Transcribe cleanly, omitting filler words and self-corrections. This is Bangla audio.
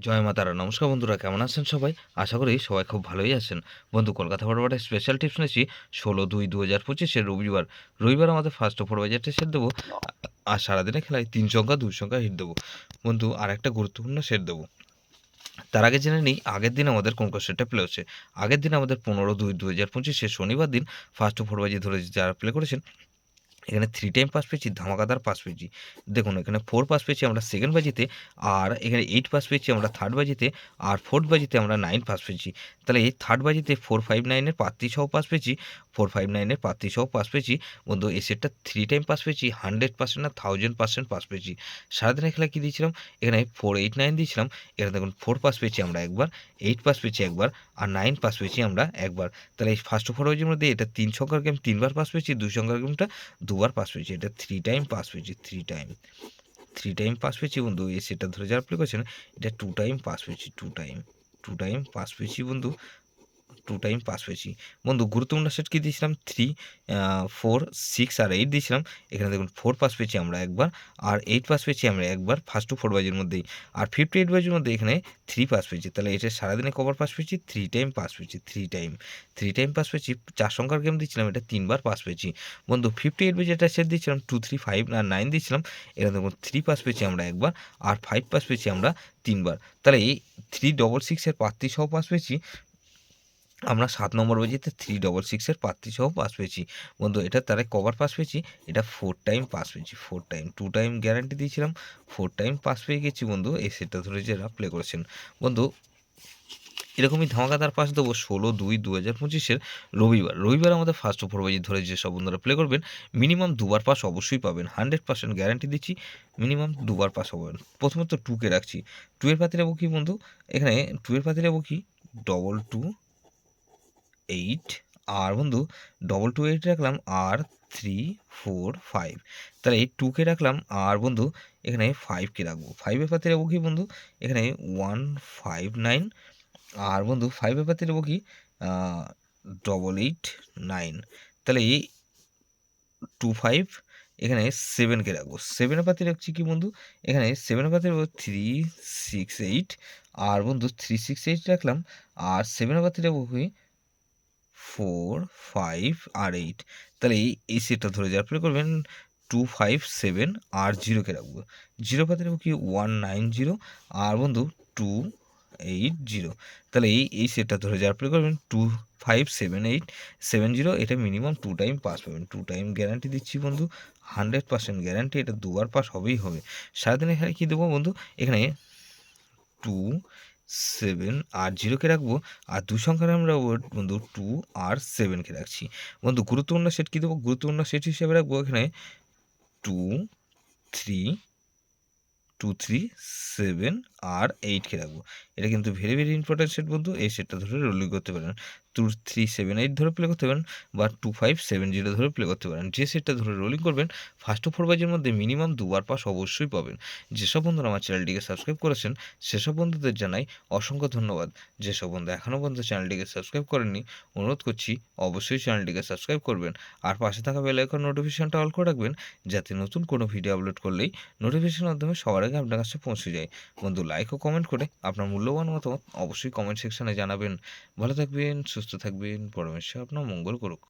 জয় মা তারা। নমস্কার বন্ধুরা, কেমন আছেন সবাই? আশা করি সবাই খুব ভালোই আছেন। বন্ধু, কলকাতা বড়বাজার স্পেশাল টিপস নিয়েছি ১৬/২/২০২৫ রবিবার আমাদের ফার্স্ট ওভার বাজেটে সেট দেবো। আর সারাদিনে খেলায় ৩ সংখ্যা ২ সংখ্যা হিট দেবো। বন্ধু, আর একটা গুরুত্বপূর্ণ সেট দেবো। তার আগে জেনে নিই আগের দিন আমাদের কোন কোন সেটটা প্লে হচ্ছে। আগের দিন আমাদের ১৫/২/২০২৫ শনিবার দিন ফার্স্ট ওভার বাজি ধরে যারা প্লে করেছেন, এখানে 3 টাইম পাস পেয়েছি, ধামাকাদার পাস পেয়েছি। দেখুন এখানে 4 পাস পেয়েছি আমরা সেকেন্ড বাজিতে, আর এখানে 8 পাস পেয়েছি আমরা থার্ড বাজিতে, আর ফোর্থ বাজিতে আমরা 9 পাস পেয়েছি। তাহলে এই থার্ড বাজিতে 459 এর প্রার্থী সহ পাস পেয়েছি, 459 এর প্রার্থী সহ পাস পেয়েছি। বন্ধু, এই সেটটা 3 টাইম পাস পেয়েছি, 100% না 1000% পাস পেয়েছি। সারাদিনের খেলায় কী দিয়েছিলাম? এখানে 489 দিয়েছিলাম। এখানে দেখুন 4 পাস পেয়েছি আমরা একবার, 8 পাস পেয়েছি একবার, আর 9 পাস পেয়েছি আমরা একবার। তাহলে এই ফার্স্ট ওভার বাজির মধ্যে এটা 3 সংখ্যার গেম 3 বার পাস পেয়েছি, 2 সংখ্যার গেমটা 2 বার পাস পেয়েছি। এটা 3 টাইম পাস পেয়েছি, 3 টাইম পাস পেয়েছি বন্ধু। এই সেটটা ধরে যারা প্লে করেছেন, এটা 2 টাইম পাস পেয়েছি, 2 টাইম পাস পেয়েছি বন্ধু, 2 টাইম পাস পেয়েছি। বন্ধু, গুরুত্বপূর্ণ সেট কি দিয়েছিলাম? 3, 4, 6 আর 8 দিয়েছিলাম। এখানে দেখুন 4 পাস পেয়েছি আমরা একবার, আর 8 পাস পেয়েছি আমরা একবার ফার্স্ট টু 4 বাজির মধ্যেই। আর 58 বাজির মধ্যে এখানে 3 পাস পেয়েছি। তাহলে এটা সারাদিনে কবার পাস পেয়েছি? 3 টাইম পাস পেয়েছি, 3 টাইম পাস পেয়েছি। 4 সংখ্যার গেম দিচ্ছিলাম, এটা 3 বার পাস পেয়েছি। বন্ধু, 58 বাজে একটা সেট দিচ্ছিলাম 2, 3, 5 আর 9 দিয়েছিলাম। এখানে দেখুন 3 পাস পেয়েছি আমরা একবার, আর 5 পাস পেয়েছি আমরা 3 বার। তাহলে এই 366 এর প্রার্থী সহ পাস পেয়েছি আমরা 7 নম্বর বাজিতে 366 এর প্রার্থী সহ পাস পেয়েছি। বন্ধু, এটা তাহলে কবার পাস পেয়েছি? এটা 4 টাইম পাস পেয়েছি, 4 টাইম। 2 টাইম গ্যারান্টি দিয়েছিলাম, 4 টাইম পাস পেয়ে গেছি বন্ধু। এই সেটটা ধরে যারা প্লে করেছেন। বন্ধু, এরকমই ধামাকাদার পাস দেবো 16/2/2025 রবিবার আমাদের ফার্স্ট ওভার বাজি ধরে যেসব বন্ধুরা প্লে করবেন, মিনিমাম 2 বার পাস অবশ্যই পাবেন। 100% গ্যারান্টি দিচ্ছি, মিনিমাম 2 বার পাস পাবেন। প্রথমত 2 কে রাখছি। 2 এর পাতে নেবো কি বন্ধু? এখানে 2 এর পাতে নেবো কি? 22, 8, আর বন্ধু 228 রাখলাম, আর 3, 4, 5। তাহলে এই 2 কে রাখলাম, আর বন্ধু এখানে 5 কে রাখবো। 5 এর পাতে রাখবো কি বন্ধু? এখানে 159, আর বন্ধু 5 এর পাতে রাখবো কি? 889। তাহলে এই 25, এখানে 7 কে রাখবো। 7 এর পাতে রাখছি কি বন্ধু? এখানে 7 এর পাতে রাখবো 368, আর বন্ধু 368 রাখলাম, আর 7 এর পাতে রাখবো কি? 4, 5 আর 8। তাহলে এই সেটটা ধরে যারা প্লে করবেন 2, 5, 7 আর 0 কে রাখবো। 0 পাতে রাখবো কি? 190, আর বন্ধু 280। তাহলে এই সেটটা ধরে যারা প্লে করবেন 2, 5, 7, 8, 70, এটা মিনিমাম 2 টাইম পাস পাবেন। 2 টাইম গ্যারান্টি দিচ্ছি বন্ধু, 100% গ্যারান্টি। এটা 2 বার পাস হবেই হবে। সারাদিন এখানে কী দেবো বন্ধু? এখানে 2, 7 আর 0 কে রাখবো, আর 2 সংখ্যার আমরা বন্ধু 2 আর 7 কে রাখছি। বন্ধু, গুরুত্বপূর্ণ সেট কী দেবো? গুরুত্বপূর্ণ সেট হিসেবে রাখবো এখানে 2, 3, 2, 3, 7 আর 8 কে রাখবো। এটা কিন্তু ভেরি ইম্পর্টেন্ট সেট বন্ধু। এই সেটটা ধরে রোলিং করতে পারেন। 2, 3, 7, 8 ধরে প্লে করতে পারেন, বা 2, 5, 7, 0 ধরে প্লে করতে পারেন। যে সেটটা ধরে রোলিং করবেন, ফার্স্ট টু 4 বাজির মধ্যে মিনিমাম 2 বার পাস অবশ্যই পাবেন। যেসব বন্ধুরা আমার চ্যানেলটিকে সাবস্ক্রাইব করেছেন, সেসব বন্ধুদের জানাই অসংখ্য ধন্যবাদ। যেসব বন্ধু এখনও পর্যন্ত চ্যানেলটিকে সাবস্ক্রাইব করেননি, অনুরোধ করছি অবশ্যই চ্যানেলটিকে সাবস্ক্রাইব করবেন, আর পাশে থাকা বেল আইকন নোটিফিকেশনটা অল করে রাখবেন, যাতে নতুন কোনো ভিডিও আপলোড করলেই নোটিফিকেশনের মাধ্যমে সবার আগে আপনার কাছে পৌঁছে যায়। বন্ধু, লাইক ও কমেন্ট করে আপনার মূল্যবান মতামত অবশ্যই কমেন্ট সেকশনে জানাবেন। ভালো থাকবেন, সুস্থ থাকবেন, পরমেশ্বর আপনার মঙ্গল করুক।